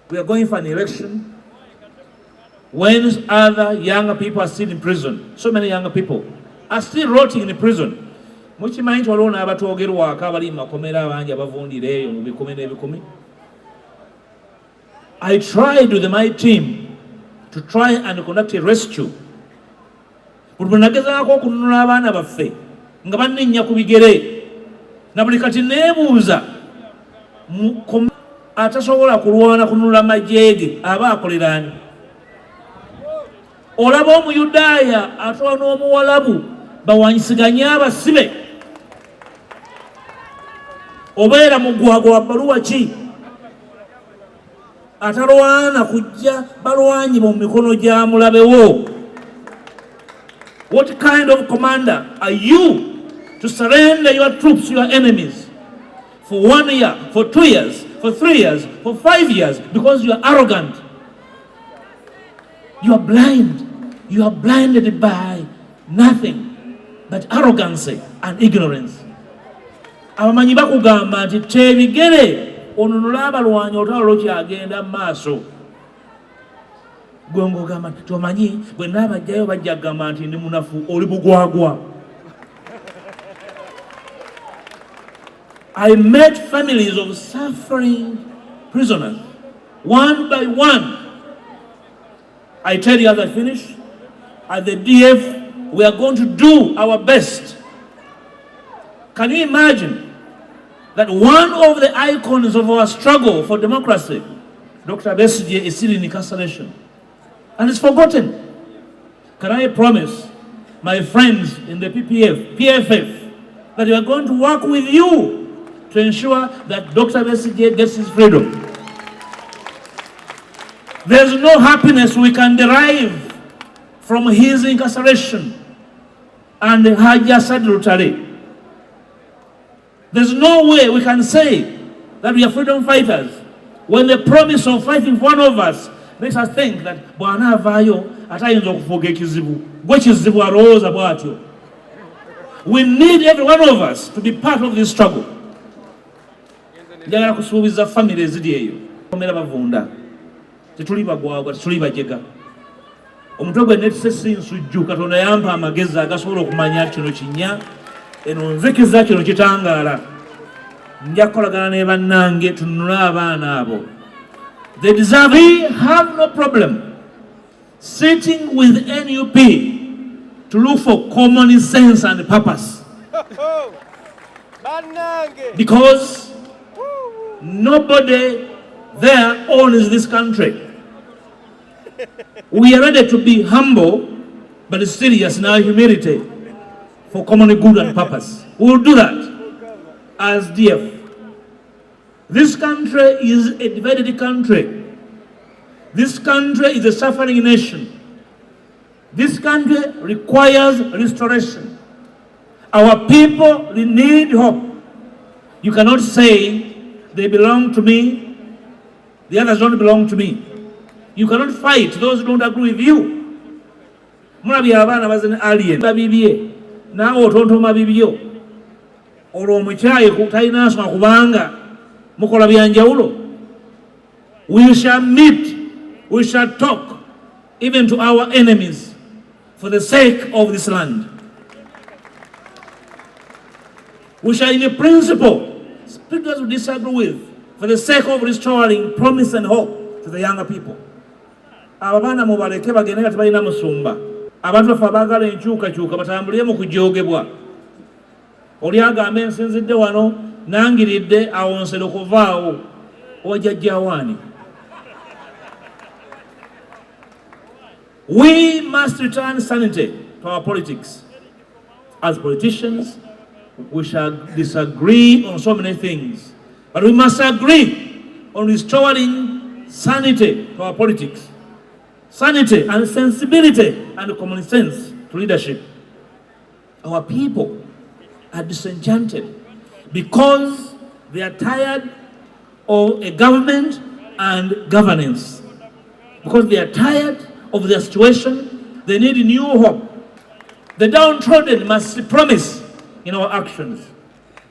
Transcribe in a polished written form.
we are going for an election when other younger people are still in prison. So many younger people are still rotting in prison. Mukimanyi nti waliwo n'abatwogerwako abali mu makomera abangi abavundireeyo mu bikumi n'ebikumi. I tried with my team to try and conduct a rescue. Buli bwe nagezaako okununula abaana baffe nga banninnya ku bigere na buli kati neebuuza atasobola kulwana kununula magye ge aba akolera ani? Olaba Omuyudaaya atwala n'Omuwalabu bawanyisiganye abasibe, obeera mugwago wa bbaluwa ki atalwana kujja balwanyi mu mikono gya mulabewo? What kind of commander are you to surrender your troops to your enemies for 1 year, for 2 years, for 3 years, for 5 years, because you are arrogant? You are blind. You are blinded by nothing but arrogance and ignorance. Abamanyi bakugamba nti tebigere onunula abalwanyi otalo kyagenda mu maaso. Gwe ng'ogamba nti omanyi bwe naabajjayo bajja kugamba nti ndi munafu, oli bugwagwa. I met families of suffering prisoners, one by one. I tell you as I finish, at the DF, we are going to do our best. Can you imagine that one of the icons of our struggle for democracy, Dr. Besigye, is still in incarceration and is forgotten? Can I promise my friends in the PFF, that we are going to work with you to ensure that Dr. Besigye gets his freedom? There's no happiness we can derive from his incarceration and Haja Sadrutale. There's no way we can say that we are freedom fighters when the promise of fighting for one of us makes us think that bwana avayo atayinza okufuga ekizibu gwe kizibu alowooza bwatyo. We need every one of us to be part of this struggle. Njagala kusuubiza family eziri eyo omera bavunda, tetuli bagwagwa, tetuli bajega. Omutwe gwe netuse si nsujju, Katonda yampa amagezi agasobola okumanya kino kinnya, eno nzikiza kino kitangaala. Nja kukolagana ne bannange tununule abaana abo. The deserving have no problem sitting with NUP to look for common sense and purpose. Because nobody there owns this country. We are ready to be humble but serious in our humility for common good and purpose. We will do that as DF. This country is a divided country. This country is a suffering nation. This country requires restoration. Our people need hope. You cannot say they belong to me, the others don't belong to me. You cannot fight those who don't agree with you. Mulabi abaana bazina alien babibye naawe otontoma bibyo olwo omukyayi talina nsonga kubanga mukola byanjawulo. We shall meet, we shall talk even to our enemies for the sake of this land. We shall in principle speak those we disagree with for the sake of restoring promise and hope to the younger people. Abaana mubaleke bagende nga tebalina musumba. Abantu baffe abaagala enkyukakyuka batambulire mu kujoogebwa. Oli agamba ensinzidde wano nangiridde awonsere okuvaawo owajjajjaawaani. We must return sanity to our politics. As politicians, we shall disagree on so many things, but we must agree on restoring sanity to our politics. Sanity and sensibility and common sense to leadership. Our people are disenchanted because they are tired of a government and governance. Because they are tired of their situation, they need new hope. The downtrodden must see promise in our actions.